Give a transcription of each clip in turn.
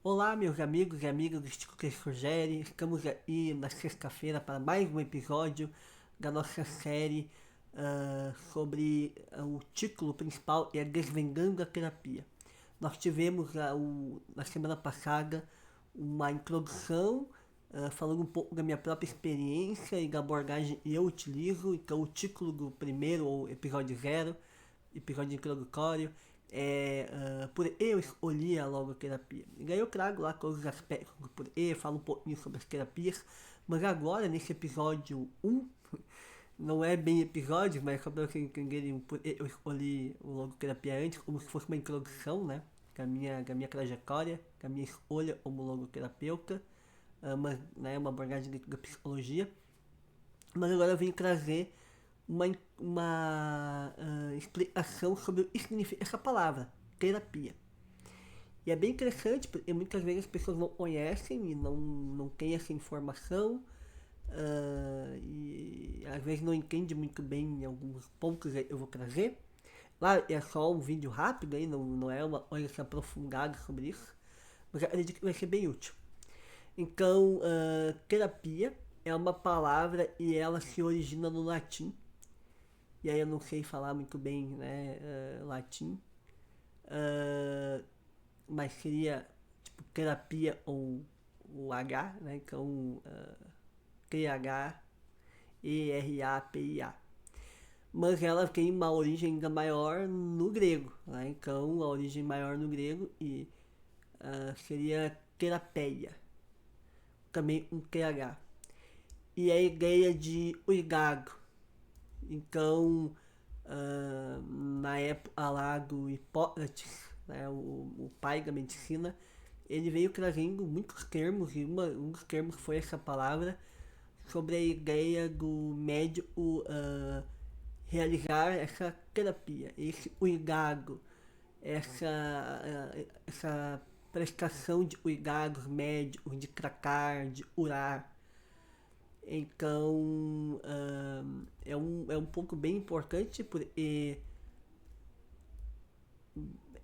Olá, meus amigos e amigas do Chico Sugere. Estamos aí na sexta-feira para mais um episódio da nossa série sobre o título principal é Desvendando a Terapia. Nós tivemos na semana passada uma introdução falando um pouco da minha própria experiência e da abordagem que eu utilizo. Então, o título do primeiro, ou episódio zero, episódio introdutório, por eu escolhi a logoterapia. E daí eu trago lá todos os aspectos do por eu, falo um pouquinho sobre as terapias, mas agora nesse episódio um não é bem episódio, mas é só para vocês entenderem por que eu escolhi o logoterapia antes, como se fosse uma introdução, né? Da minha trajetória, da minha escolha como logoterapeuta, uma abordagem dentro da psicologia. Mas agora eu vim trazer uma, uma explicação sobre o que significa essa palavra, terapia. E é bem interessante, porque muitas vezes as pessoas não conhecem e não têm essa informação, e às vezes não entendem muito bem alguns pontos que eu vou trazer. Claro, é só um vídeo rápido, aí, não é uma coisa assim aprofundada sobre isso, mas eu acredito que vai ser bem útil. Então, terapia é uma palavra e ela se origina no latim. E aí eu não sei falar muito bem, né, latim. Uh, mas seria tipo terapia ou o H, né? Então, T-H-E-R-A-P-I-A. Mas ela tem uma origem ainda maior no grego, né? Então, a origem maior no grego e seria terapeia, também um TH. E a ideia de uigado. Então, na época lá do Hipócrates, né, o pai da medicina, ele veio trazendo muitos termos, e um dos termos foi essa palavra, sobre a ideia do médico realizar essa terapia, esse cuidado, essa prestação de cuidados médicos, de tratar, de curar. Então, é um ponto bem importante, porque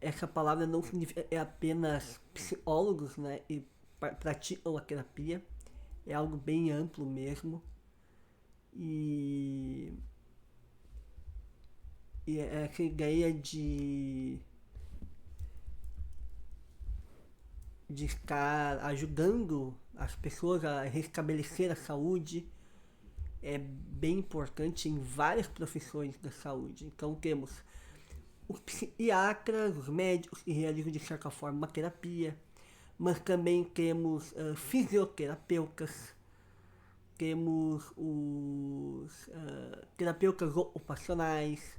essa palavra não significa é apenas psicólogos, né, e praticam a terapia, é algo bem amplo mesmo. E, e essa ideia de estar ajudando as pessoas a restabelecer a saúde é bem importante em várias profissões da saúde. Então temos os psiquiatras, os médicos que realizam de certa forma uma terapia, mas também temos fisioterapeutas, temos os terapeutas ocupacionais,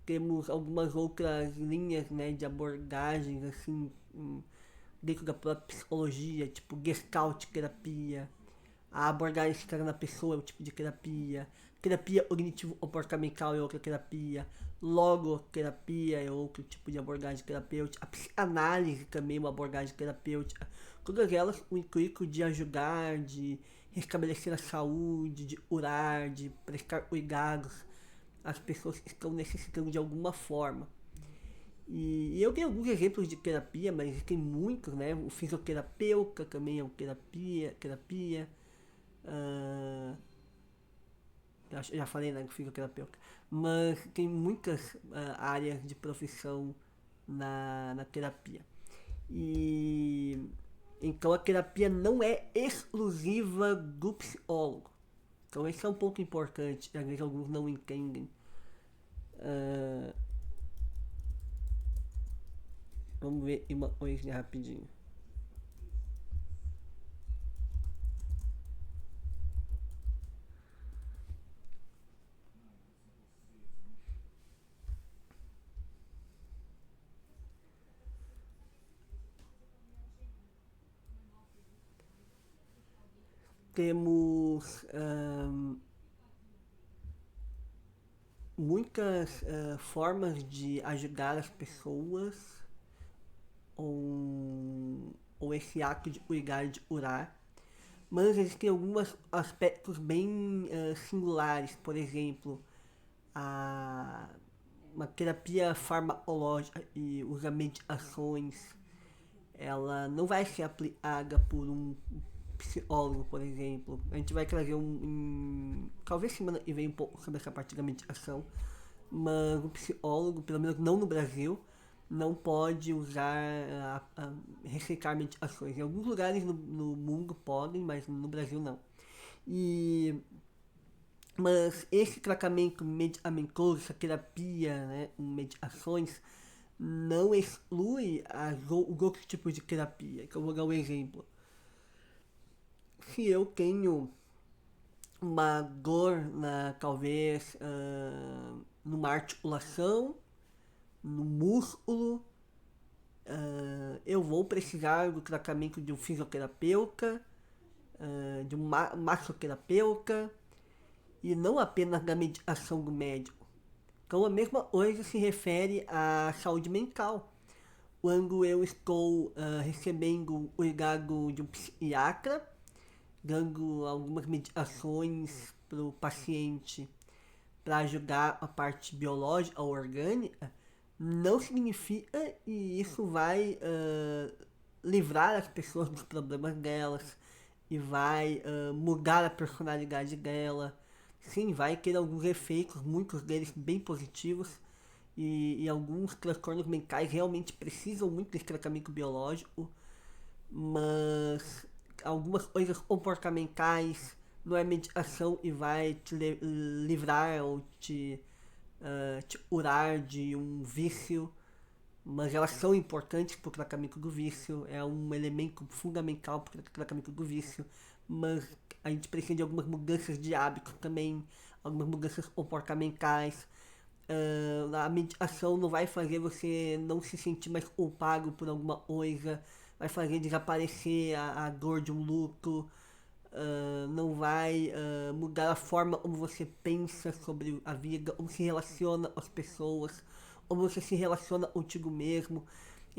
temos algumas outras linhas, né, de abordagens assim dentro da própria psicologia, tipo gestalt terapia, a abordagem externa na pessoa é um tipo de terapia, terapia cognitivo-comportamental é outra terapia, logoterapia é outro tipo de abordagem terapêutica, a psicanálise também é uma abordagem terapêutica, todas elas com o intuito de ajudar, de restabelecer a saúde, de curar, de prestar cuidados às pessoas que estão necessitando de alguma forma. E eu tenho alguns exemplos de terapia, mas tem muitos, né? O fisioterapeuta também é uma terapia. Uh, já falei, né, do fisioterapeuta. Mas tem muitas áreas de profissão na terapia. E então a terapia não é exclusiva do psicólogo. Então esse é um ponto importante, às vezes alguns não entendem. Uh, Vamos ver uma coisa rapidinho. Temos muitas formas de ajudar as pessoas ou esse ato de cuidar, de curar, mas existem alguns aspectos bem singulares, por exemplo, a, uma terapia farmacológica e os medicações, ela não vai ser aplicada por um psicólogo, por exemplo. A gente vai trazer talvez semana que vem um pouco sobre essa parte da meditação, mas o psicólogo, pelo menos não no Brasil, não pode usar, receitar meditações. Em alguns lugares no mundo podem, mas no Brasil não. Mas esse tratamento medicamentoso, essa terapia, né, com meditações, não exclui os outros tipos de terapia. Que eu vou dar um exemplo. Se eu tenho uma dor, talvez, numa articulação, no músculo, eu vou precisar do tratamento de um fisioterapeuta, de um massoterapeuta, e não apenas da medicação do médico. Então a mesma coisa se refere à saúde mental. Quando eu estou recebendo o cuidado de um psiquiatra, dando algumas medicações para o paciente para ajudar a parte biológica ou orgânica, não significa que isso vai livrar as pessoas dos problemas delas e vai mudar a personalidade dela. Sim, vai ter alguns efeitos, muitos deles bem positivos, e alguns transtornos mentais realmente precisam muito desse tratamento biológico, mas algumas coisas comportamentais não é medicação e vai te livrar ou te curar de um vício, mas elas são importantes para o tratamento do vício, é um elemento fundamental para o tratamento do vício, mas a gente precisa de algumas mudanças de hábitos também, algumas mudanças comportamentais. A meditação não vai fazer você não se sentir mais culpado por alguma coisa, vai fazer desaparecer a dor de um luto, não vai mudar a forma como você pensa sobre a vida, como se relaciona com as pessoas, como você se relaciona contigo mesmo.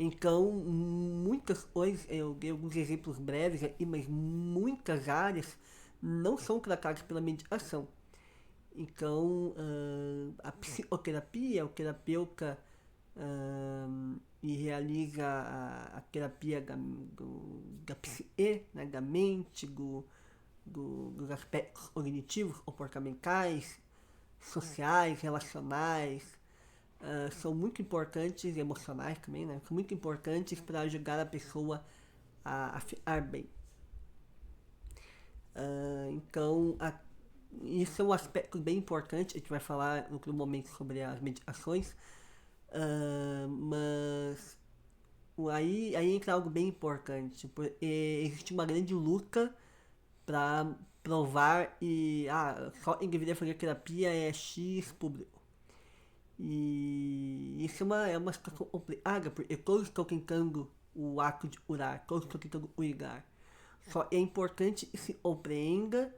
Então, muitas coisas, eu dei alguns exemplos breves aqui, mas muitas áreas não são tratadas pela meditação. Então, a psicoterapia, o terapeuta e realiza a terapia da psique, né, da mente, dos aspectos cognitivos, comportamentais, sociais, relacionais, são muito importantes, emocionais também, né? São muito importantes para ajudar a pessoa a ficar bem. Então, isso é um aspecto bem importante, a gente vai falar no outro momento sobre as meditações, mas aí entra algo bem importante, porque existe uma grande luta para provar só quem deveria fazer terapia é X público. E isso é uma situação complicada, porque todos estão tentando o ato de curar, todos estão tentando cuidar. Só é importante que se compreenda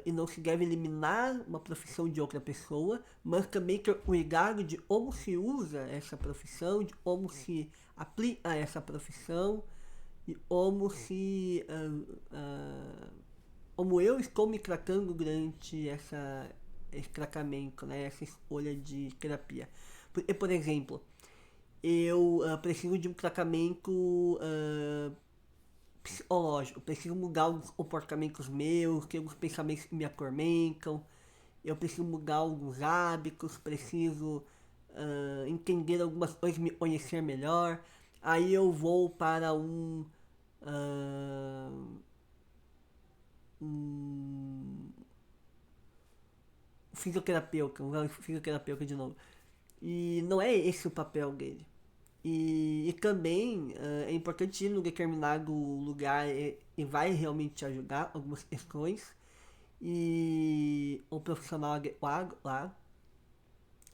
e não se deve eliminar uma profissão de outra pessoa, mas também ter cuidado de como se usa essa profissão, de como se aplica essa profissão e como como eu estou me tratando durante esse tratamento, né, essa escolha de terapia. Porque, por exemplo, eu preciso de um tratamento psicológico, preciso mudar alguns comportamentos meus, ter alguns pensamentos que me atormentam, eu preciso mudar alguns hábitos, preciso entender algumas coisas, me conhecer melhor. Aí eu vou para um fisioterapeuta, um fisioterapeuta de novo. E não é esse o papel dele. E também é importante ir num determinado lugar e vai realmente te ajudar algumas questões. E o profissional adequado lá.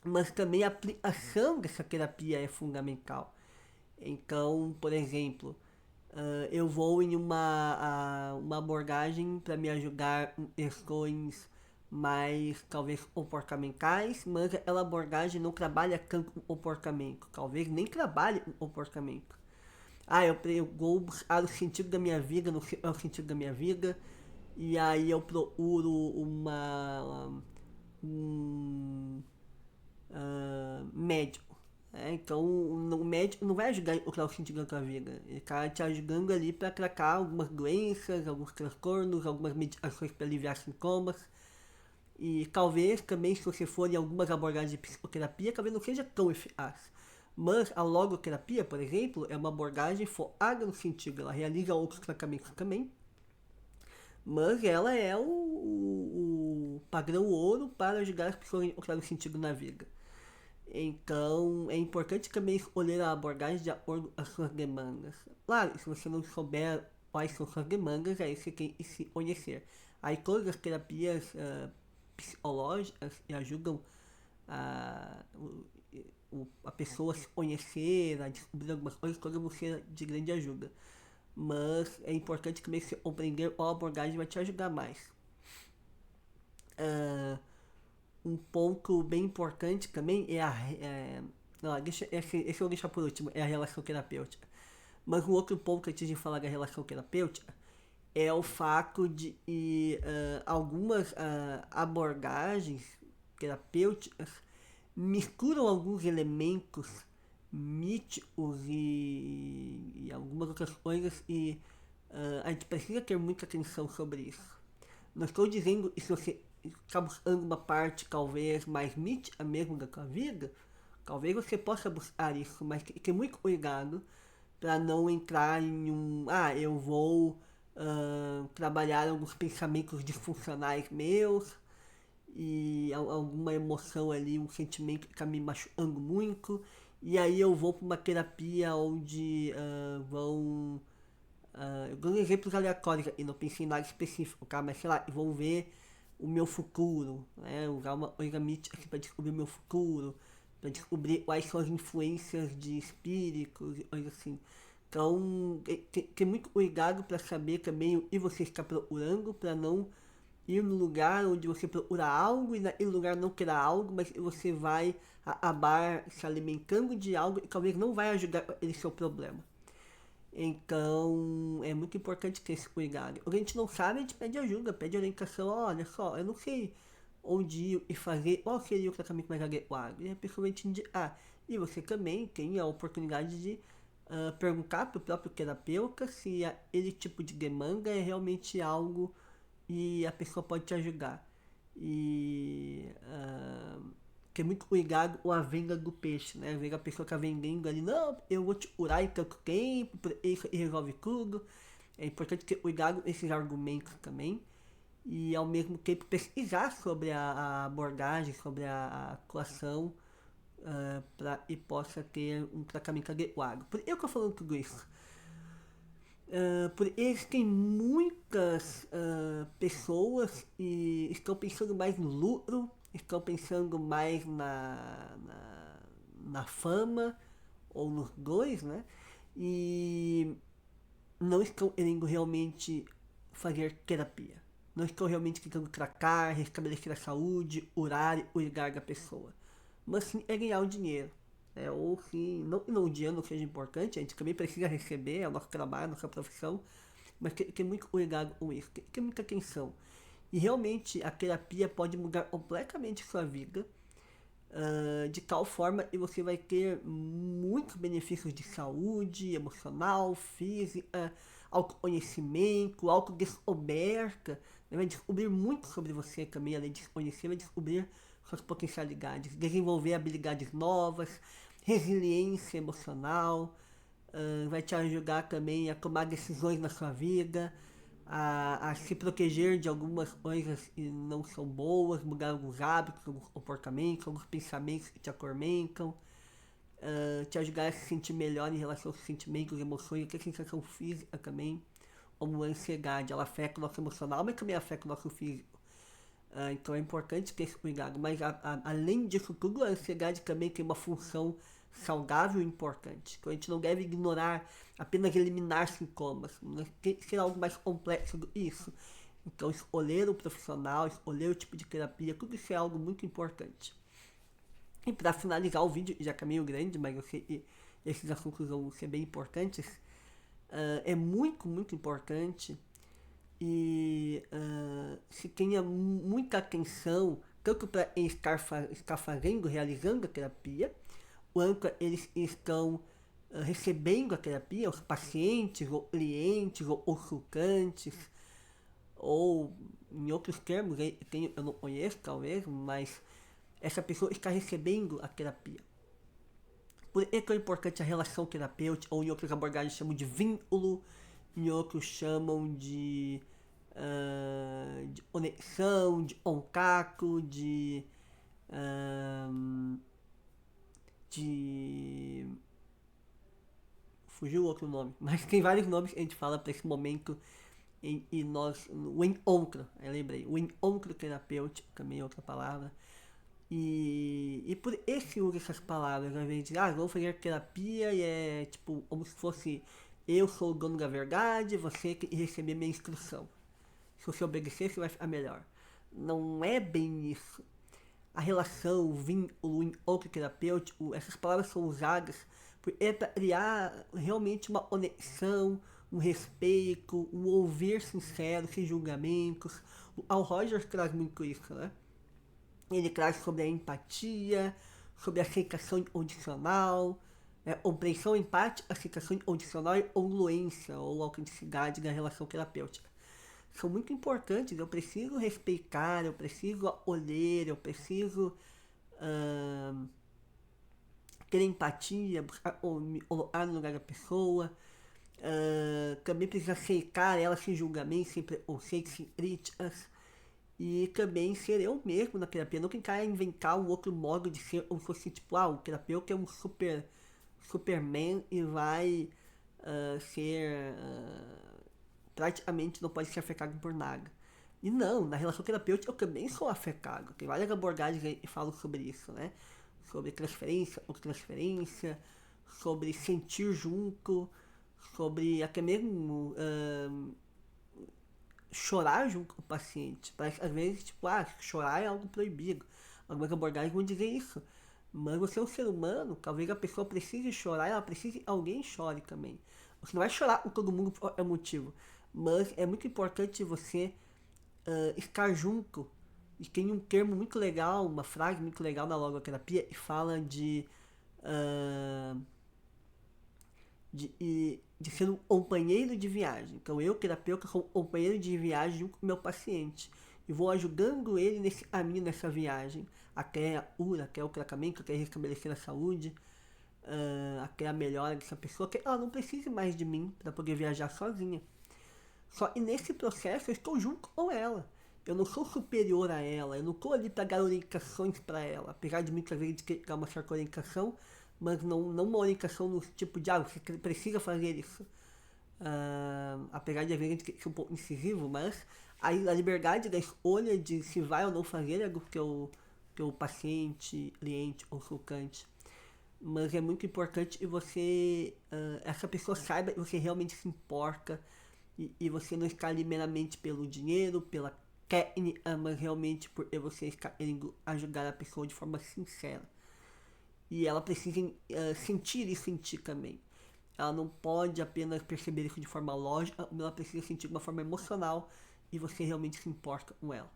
Mas também a aplicação dessa terapia é fundamental. Então, por exemplo, eu vou em uma abordagem para me ajudar em questões mais talvez comportamentais, mas aquela abordagem não trabalha tanto com comportamento, talvez nem trabalhe com comportamento. Eu vou buscar o sentido da minha vida, não sei qual é o sentido da minha vida, e aí eu procuro um médico. Então, o médico não vai ajudar o Cláudio sentindo a tua vida. Ele está te ajudando ali para tratar algumas doenças, alguns transtornos, algumas medicações para aliviar sintomas. E talvez também, se você for em algumas abordagens de psicoterapia, talvez não seja tão eficaz. Mas a logoterapia, por exemplo, é uma abordagem focada no sentido. Ela realiza outros tratamentos também, mas ela é o padrão ouro para ajudar as pessoas a encontrar o sentido na vida. Então, é importante também escolher a abordagem de acordo com as suas demandas. Claro, se você não souber quais são suas demandas, aí você tem que se conhecer. Aí todas as terapias psicológicas ajudam a, a pessoa a se conhecer, a descobrir algumas coisas, todas vão ser de grande ajuda. Mas é importante também você compreender qual abordagem vai te ajudar mais. Ah, um ponto bem importante também é não, esse eu vou deixar por último, é a relação terapêutica. Mas um outro ponto antes de falar da relação terapêutica é o fato de algumas abordagens terapêuticas misturam alguns elementos míticos e algumas outras coisas e a gente precisa ter muita atenção sobre isso. Não estou dizendo que se você está buscando uma parte talvez mais mítica mesmo da sua vida, talvez você possa buscar isso, mas tem que ter muito cuidado para não entrar em eu vou trabalhar alguns pensamentos disfuncionais meus e alguma emoção ali, um sentimento que está me machucando muito, e aí eu vou para uma terapia onde eu dou exemplos aleatórios e não pensei em nada específico, tá? Mas sei lá, vão ver o meu futuro, né? Usar uma coisa mítica para descobrir o meu futuro, para descobrir quais são as influências de espíritos e coisas assim. Então, tem muito cuidado para saber também o que você está procurando, para não ir no lugar onde você procura algo e naquele lugar não terá algo, mas você vai acabar se alimentando de algo e talvez não vai ajudar esse seu problema. Então, é muito importante ter esse cuidado. O que a gente não sabe, a gente pede ajuda, pede orientação. Olha só, eu não sei onde ir e fazer, qual seria o tratamento mais adequado. E a pessoa vai te indicar. E você também tem a oportunidade de perguntar para o próprio terapeuta se aquele tipo de demanda é realmente algo e a pessoa pode te ajudar. E ter muito cuidado com a venda do peixe, né? Às vezes a pessoa está vendendo ali, não, eu vou te curar em tanto tempo, isso resolve tudo. É importante ter cuidado com esses argumentos também. E ao mesmo tempo pesquisar sobre a abordagem, sobre a atuação, para e possa ter um tratamento adequado. Por que eu estou falando tudo isso? Por existem muitas pessoas e estão pensando mais no lucro, estão pensando mais na fama, ou nos dois, né? E não estão querendo realmente fazer terapia. Não estão realmente tentando tratar, restabelecer a saúde, orar e cuidar da pessoa. Mas sim é ganhar o dinheiro. Ou sim, não o dinheiro não seja importante, a gente também precisa receber, é o nosso trabalho, a nossa profissão, mas tem muito cuidado com isso, tem muita atenção. E realmente a terapia pode mudar completamente sua vida, de tal forma que você vai ter muitos benefícios de saúde, emocional, física, autoconhecimento, autodescoberta. Vai descobrir muito sobre você também, além de se conhecer, vai descobrir suas potencialidades, desenvolver habilidades novas, resiliência emocional, vai te ajudar também a tomar decisões na sua vida, a se proteger de algumas coisas que não são boas, mudar alguns hábitos, alguns comportamentos, alguns pensamentos que te atormentam, te ajudar a se sentir melhor em relação aos sentimentos, emoções, até a sensação física também, como a ansiedade, ela afeta o nosso emocional, mas também afeta o nosso físico. Então é importante ter esse cuidado, mas além disso tudo, a ansiedade também tem uma função saudável e importante. Então a gente não deve ignorar, apenas eliminar sintomas, tem que ser algo mais complexo do que isso. Então escolher o profissional, escolher o tipo de terapia, tudo isso é algo muito importante. E para finalizar o vídeo, já que é meio grande, mas eu sei que esses assuntos vão ser bem importantes, é muito, muito importante e se tenha muita atenção, tanto para estar fazendo, realizando a terapia, quanto eles estão recebendo a terapia, os pacientes, ou clientes, ou consultantes, ou em outros termos, eu não conheço talvez, mas essa pessoa está recebendo a terapia. Por isso é importante a relação terapêutica, ou em outras abordagens chamam de vínculo, em outros chamam de conexão, de contato, de fugiu o outro nome, mas tem vários nomes que a gente fala para esse momento e nós, o encontro, eu lembrei, o encontro terapêutico, também é outra palavra, e por esse uso essas palavras, ao invés de, vamos fazer terapia e é tipo, como se fosse, eu sou o dono da verdade, você tem que receber minha instrução. Se você obedecer, você vai ficar melhor. Não é bem isso. A relação, o vínculo, o encontro terapêutico, essas palavras são usadas para criar realmente uma conexão, um respeito, um ouvir sincero, sem julgamentos. O Al Rogers traz muito isso, né? Ele traz sobre a empatia, sobre a aceitação incondicional, compreensão empática, aceitação incondicional e congruência ou autenticidade da relação terapêutica. São muito importantes, eu preciso respeitar, eu preciso acolher, eu preciso ter empatia, buscar me colocar no lugar da pessoa, também preciso aceitar ela sem julgamento, sem preconceitos, sem críticas, e também ser eu mesmo na terapia, não tentar inventar um outro modo de ser, como se fosse tipo, o terapeuta é um Superman e vai ser praticamente não pode ser afetado por nada. E não, na relação terapêutica eu também sou afetado. Tem várias abordagens que falam sobre isso, né? Sobre transferência, autotransferência, sobre sentir junto, sobre até mesmo chorar junto com o paciente. Parece às vezes, tipo, chorar é algo proibido. Algumas abordagens vão dizer isso. Mas você é um ser humano, talvez a pessoa precise chorar, ela precise que alguém chore também. Você não vai chorar com todo mundo por motivo. Mas é muito importante você estar junto. E tem um termo muito legal, uma frase muito legal na logoterapia, que fala de ser um companheiro de viagem. Então eu, terapeuta, sou um companheiro de viagem junto com o meu paciente. E vou ajudando ele nesse caminho, nessa viagem, até a cura, até o tratamento, até restabelecer a saúde, até a melhora dessa pessoa, que ela não precise mais de mim para poder viajar sozinha. Só que nesse processo eu estou junto com ela. Eu não sou superior a ela, eu não estou ali para dar orientações para ela, apesar de muitas vezes dar uma certa orientação, mas não uma orientação no tipo de, você precisa fazer isso. Apesar de às vezes ser um pouco incisivo, mas a liberdade da escolha de se vai ou não fazer é do teu paciente, cliente, consultante. Mas é muito importante que você, essa pessoa saiba que você realmente se importa e você não está ali meramente pelo dinheiro, pela técnica, mas realmente porque você está querendo ajudar a pessoa de forma sincera. E ela precisa sentir isso em ti também. Ela não pode apenas perceber isso de forma lógica, mas ela precisa sentir de uma forma emocional e você realmente se importa com ela.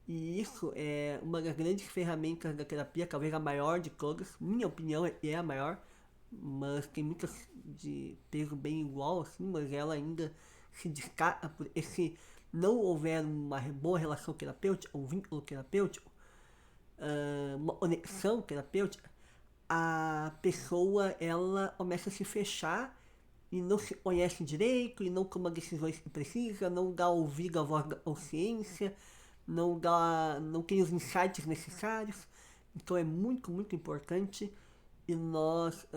E isso é uma das grandes ferramentas da terapia, talvez a maior de todas. Minha opinião é a maior, mas tem muitas de peso bem igual, assim, mas ela ainda se destaca por esse não houver uma boa relação terapêutica, um vínculo terapêutico, uma conexão terapêutica, a pessoa ela começa a se fechar e não se conhece direito, e não toma decisões que precisa, não dá ouvido à voz da consciência, não tem os insights necessários. Então é muito, muito importante e nós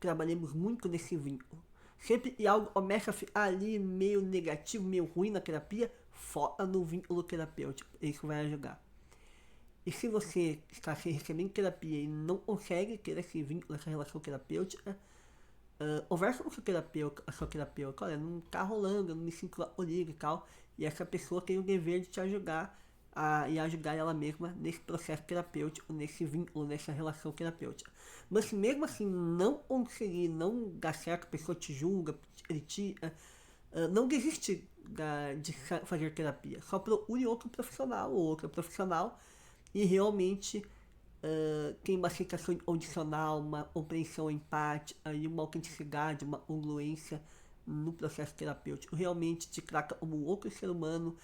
trabalhamos muito nesse vínculo. Sempre que algo começa a ficar ali meio negativo, meio ruim na terapia, foca no vínculo terapêutico, isso vai ajudar. E se você está recebendo terapia e não consegue ter esse vínculo, essa relação terapêutica, conversa com o seu terapeuta, a sua terapeuta, olha, não está rolando, eu não me sinto acolhido e tal, e essa pessoa tem o dever de te ajudar e ajudar ela mesma nesse processo terapêutico, nesse vínculo, nessa relação terapêutica. Mas se mesmo assim não conseguir, não dar certo, a pessoa te julga, te critica, não desiste de fazer terapia, só procure outro profissional ou outra profissional e realmente tem uma sensação audicional, uma compreensão empática, uma autenticidade, uma congruência no processo terapêutico. Realmente te trata como um outro ser humano,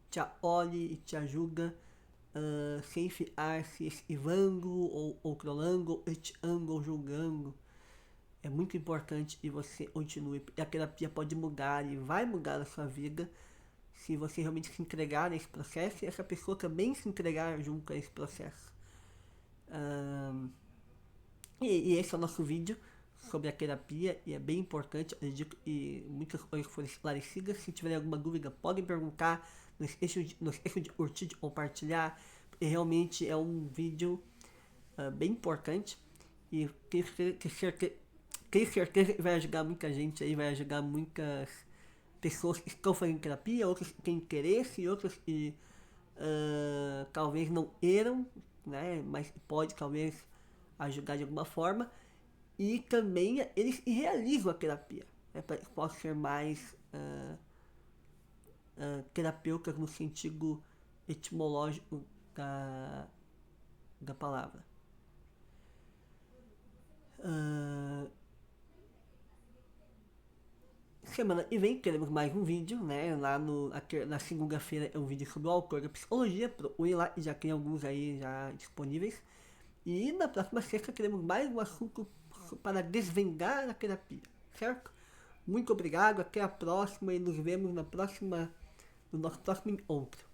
te acolhe e te ajuda sem ficar-se esquivando ou trolando, etiando ou julgando. É muito importante que você continue. A terapia pode mudar e vai mudar a sua vida se você realmente se entregar nesse processo e essa pessoa também se entregar junto a esse processo. E esse é o nosso vídeo sobre a terapia e é bem importante, acredito que muitas coisas foram esclarecidas. Se tiverem alguma dúvida, podem perguntar. Não esqueçam de curtir, de compartilhar, porque realmente é um vídeo bem importante e tenho certeza que vai ajudar muita gente aí, vai ajudar muitas pessoas que estão fazendo terapia, outras que têm interesse e outras que talvez não eram, né, mas pode talvez ajudar de alguma forma. E também eles realizam a terapia, né, para que possam ser mais terapeutas no sentido etimológico da palavra. Semana que vem teremos mais um vídeo, né? Lá na segunda-feira é um vídeo sobre o autor da psicologia. Procure lá, já tem alguns aí já disponíveis. E na próxima sexta teremos mais um assunto para desvendar a terapia, certo? Muito obrigado, até a próxima e nos vemos no nosso próximo encontro.